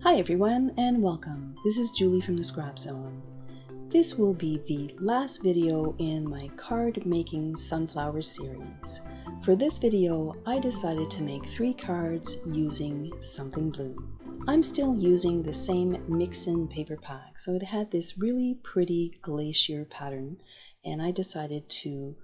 Hi everyone and welcome. This is Julie from the Scrap Zone. This will be the last video in my card making sunflower series. For this video, I decided to make 3 cards using something blue. I'm still using the same mix-in paper pack, so it had this really pretty glacier pattern, and I decided to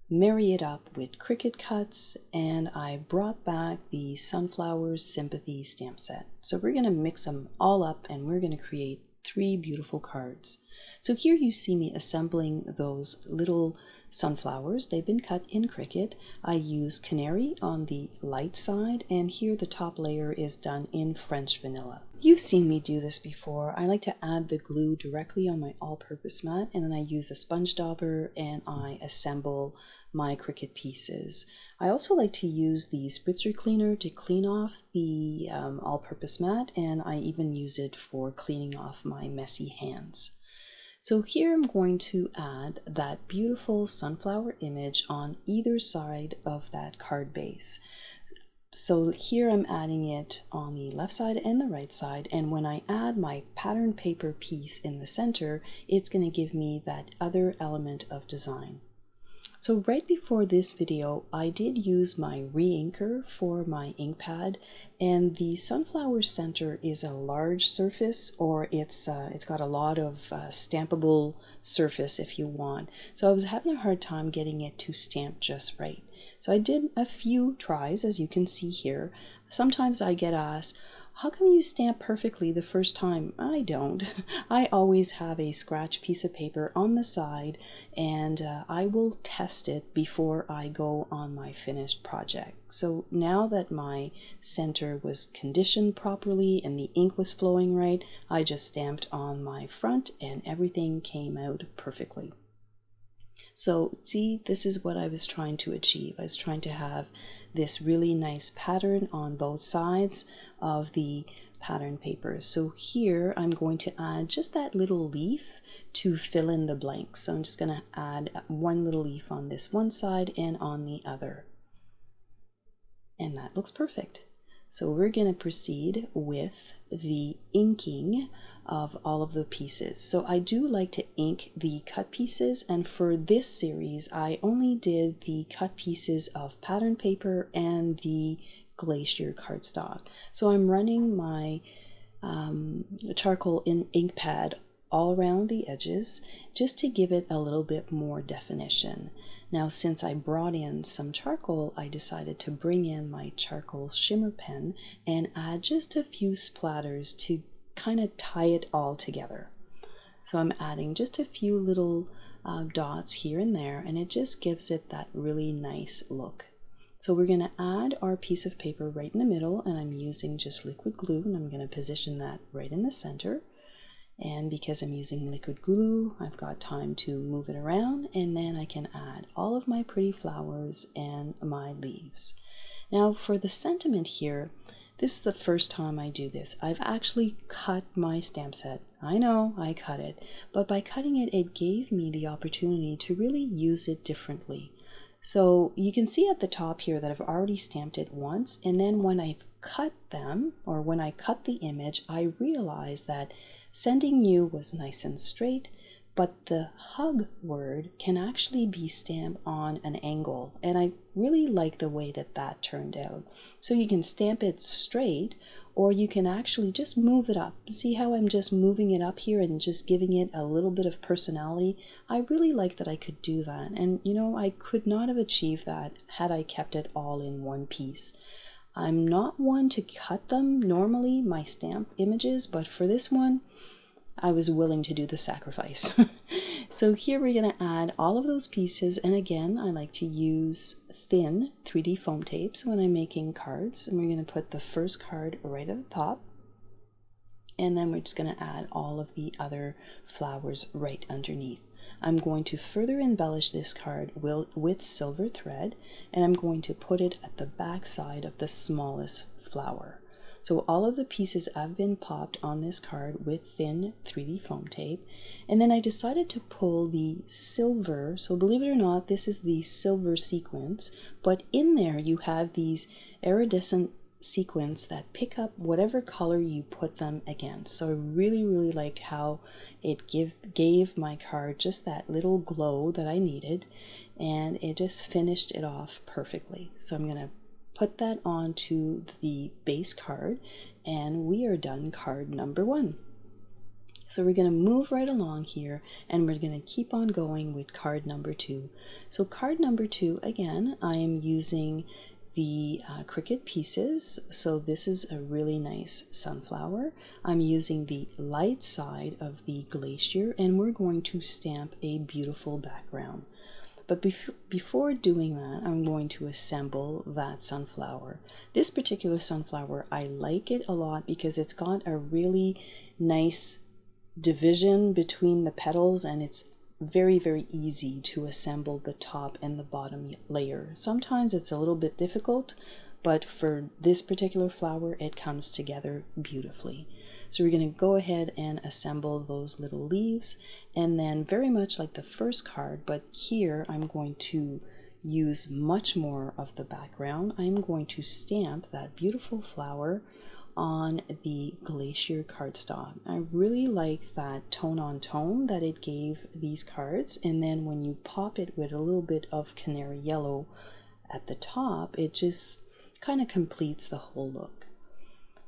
marry it up with Cricut cuts, and I brought back the Sunflowers Sympathy stamp set. So we're going to mix them all up and we're going to create 3 beautiful cards. So here you see me assembling those little sunflowers. They've been cut in Cricut. I use Canary on the light side, and here the top layer is done in French vanilla. You've seen me do this before. I like to add the glue directly on my all-purpose mat, and then I use a sponge dauber and I assemble my Cricut pieces. I also like to use the spritzer cleaner to clean off the all-purpose mat, and I even use it for cleaning off my messy hands. So here I'm going to add that beautiful sunflower image on either side of that card base. So here I'm adding it on the left side and the right side, and when I add my pattern paper piece in the center, it's going to give me that other element of design. So right before this video, I did use my re-inker for my ink pad, and the sunflower center is a large surface, or it's got a lot of stampable surface if you want. So I was having a hard time getting it to stamp just right. So I did a few tries, as you can see here. Sometimes I get asked, how come you stamp perfectly the first time? I don't. I always have a scratch piece of paper on the side, and I will test it before I go on my finished project. So now that my center was conditioned properly and the ink was flowing right, I just stamped on my front and everything came out perfectly. So see, this is what I was trying to achieve. I was trying to have this really nice pattern on both sides of the pattern paper. So here I'm going to add just that little leaf to fill in the blanks. So I'm just going to add one little leaf on this one side and on the other. And that looks perfect. So we're going to proceed with the inking of all of the pieces. So I do like to ink the cut pieces, and for this series I only did the cut pieces of pattern paper and the glacier cardstock. So I'm running my charcoal ink pad all around the edges just to give it a little bit more definition. Now, since I brought in some charcoal, I decided to bring in my charcoal shimmer pen and add just a few splatters to kind of tie it all together. So I'm adding just a few little dots here and there, and it just gives it that really nice look. So we're going to add our piece of paper right in the middle, and I'm using just liquid glue, and I'm going to position that right in the center. And because I'm using liquid glue, I've got time to move it around, and then I can add all of my pretty flowers and my leaves. Now for the sentiment here, this is the first time I do this. I've actually cut my stamp set. I know I cut it, but by cutting it, it gave me the opportunity to really use it differently. So you can see at the top here that I've already stamped it once, and then when I've cut them, or when I cut the image, I realized that sending you was nice and straight, but the hug word can actually be stamped on an angle, and I really like the way that that turned out. So you can stamp it straight, or you can actually just move it up. See how I'm just moving it up here and just giving it a little bit of personality? I really like that I could do that, and you know, I could not have achieved that had I kept it all in one piece. I'm not one to cut them normally, my stamp images, but for this one, I was willing to do the sacrifice. So here we're going to add all of those pieces, and again, I like to use thin 3D foam tapes when I'm making cards, and we're going to put the first card right at the top, and then we're just going to add all of the other flowers right underneath. I'm going to further embellish this card with silver thread, and I'm going to put it at the back side of the smallest flower. So all of the pieces have been popped on this card with thin 3D foam tape, and then I decided to pull the silver. So believe it or not, this is the silver sequins, but in there you have these iridescent sequins that pick up whatever color you put them against. So I really liked how it gave my card just that little glow that I needed, and it just finished it off perfectly. So I'm going to put that onto the base card, and we are done card number 1. So we're going to move right along here, and we're going to keep on going with card number 2. So card number 2, again, I am using the Cricut pieces. So this is a really nice sunflower. I'm using the light side of the glacier, and we're going to stamp a beautiful background. But before doing that, I'm going to assemble that sunflower. This particular sunflower, I like it a lot because it's got a really nice division between the petals, and it's very easy to assemble the top and the bottom layer. Sometimes it's a little bit difficult, but for this particular flower, it comes together beautifully. So we're going to go ahead and assemble those little leaves, and then very much like the first card, but here I'm going to use much more of the background. I'm going to stamp that beautiful flower on the glacier cardstock. I really like that tone on tone that it gave these cards, and then when you pop it with a little bit of canary yellow at the top, it just kind of completes the whole look.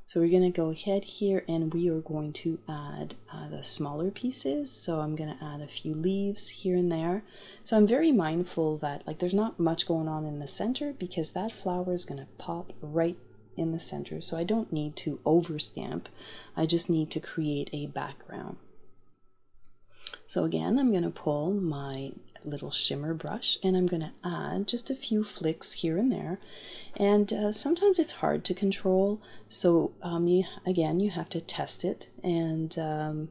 So we're going to go ahead here, and we are going to add the smaller pieces. So I'm going to add a few leaves here and there. So I'm very mindful that there's not much going on in the center, because that flower is going to pop right in the center. So I don't need to overstamp. I just need to create a background. So again, I'm going to pull my little shimmer brush, and I'm going to add just a few flicks here and there. And sometimes it's hard to control, so again, you have to test it, and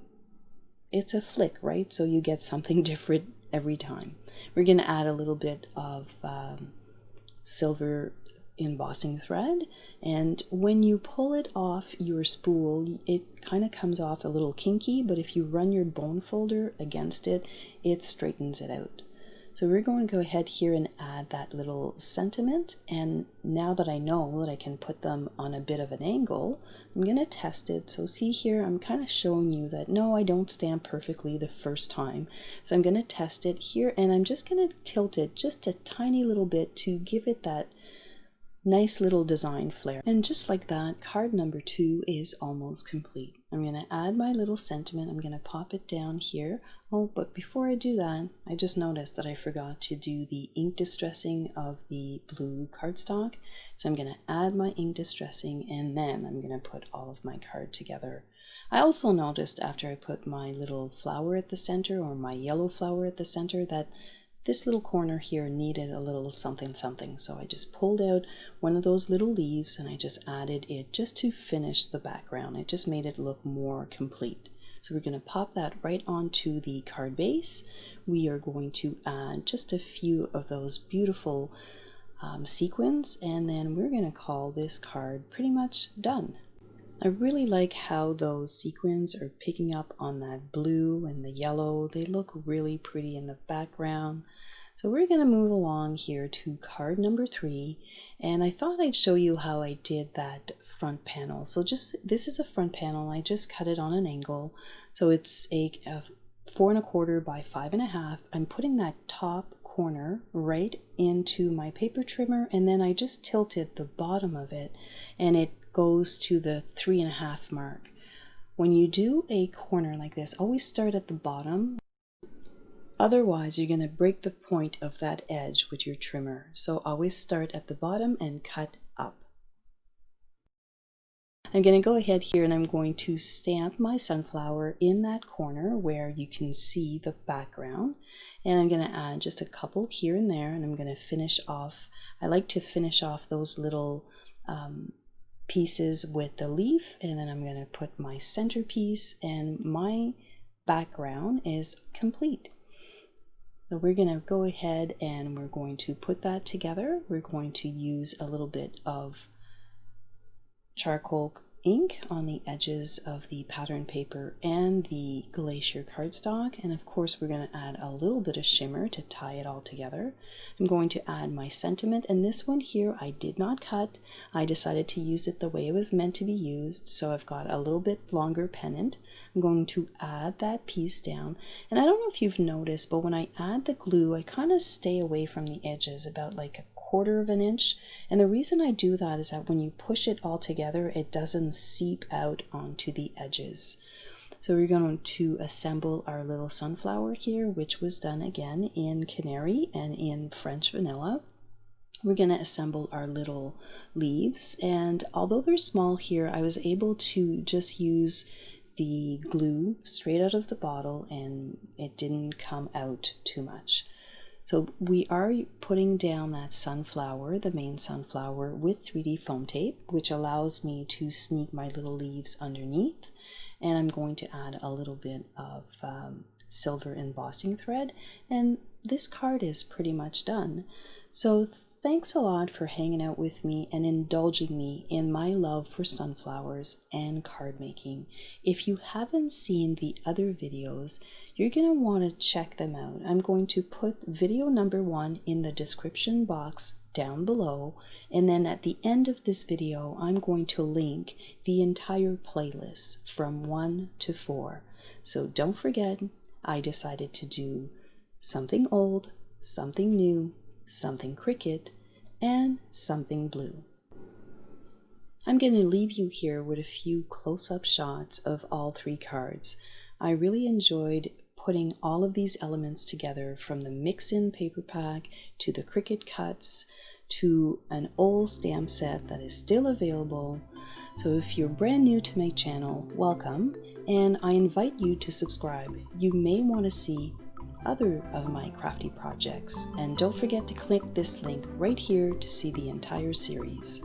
it's a flick, right? So you get something different every time. We're going to add a little bit of silver embossing thread, and when you pull it off your spool, it kind of comes off a little kinky, but if you run your bone folder against it, it straightens it out. So we're going to go ahead here and add that little sentiment, and now that I know that I can put them on a bit of an angle, I'm going to test it. So see here, I'm kind of showing you that no, I don't stamp perfectly the first time. So I'm going to test it here, and I'm just going to tilt it just a tiny little bit to give it that nice little design flair. And just like that, card number 2 is almost complete. I'm going to add my little sentiment. I'm going to pop it down here. Oh, but before I do that, I just noticed that I forgot to do the ink distressing of the blue cardstock. So I'm going to add my ink distressing, and then I'm going to put all of my card together. I also noticed after I put my little flower at the center, or my yellow flower at the center, that this little corner here needed a little something. So I just pulled out one of those little leaves, and I just added it just to finish the background. It just made it look more complete. So we're going to pop that right onto the card base. We are going to add just a few of those beautiful sequins, and then we're going to call this card pretty much done. I really like how those sequins are picking up on that blue and the yellow. They look really pretty in the background. So we're going to move along here to card number 3, and I thought I'd show you how I did that front panel. So this is a front panel. I just cut it on an angle. So it's a 4 1/4 by 5 1/2. I'm putting that top corner right into my paper trimmer, and then I just tilted the bottom of it, and it goes to the 3 1/2 mark. When you do a corner like this, always start at the bottom. Otherwise, you're going to break the point of that edge with your trimmer. So always start at the bottom and cut up. I'm going to go ahead here, and I'm going to stamp my sunflower in that corner where you can see the background. And I'm going to add just a couple here and there, and I'm going to finish off. I like to finish off those little pieces with the leaf, and then I'm going to put my centerpiece, and my background is complete. So we're going to go ahead and we're going to put that together. We're going to use a little bit of charcoal ink on the edges of the pattern paper and the glacier cardstock, and of course we're going to add a little bit of shimmer to tie it all together. I'm going to add my sentiment, and this one here I did not cut. I decided to use it the way it was meant to be used, so I've got a little bit longer pennant. I'm going to add that piece down, and I don't know if you've noticed, but when I add the glue I kind of stay away from the edges about like a 1/4 of an inch, and the reason I do that is that when you push it all together it doesn't seep out onto the edges. So we're going to assemble our little sunflower here, which was done again in canary and in French vanilla. We're going to assemble our little leaves, and although they're small here, I was able to just use the glue straight out of the bottle and it didn't come out too much. So we are putting down that sunflower, the main sunflower, with 3D foam tape, which allows me to sneak my little leaves underneath. And I'm going to add a little bit of silver embossing thread, and this card is pretty much done. So thanks a lot for hanging out with me and indulging me in my love for sunflowers and card making. If you haven't seen the other videos, you're going to want to check them out. I'm going to put video number 1 in the description box down below, and then at the end of this video I'm going to link the entire playlist from 1 to 4. So don't forget, I decided to do something old, something new, something Cricut, and something blue. I'm going to leave you here with a few close-up shots of all 3 cards. I really enjoyed putting all of these elements together, from the mix-in paper pack to the Cricut cuts to an old stamp set that is still available. So if you're brand new to my channel, welcome, and I invite you to subscribe. You may want to see other of my crafty projects, and don't forget to click this link right here to see the entire series.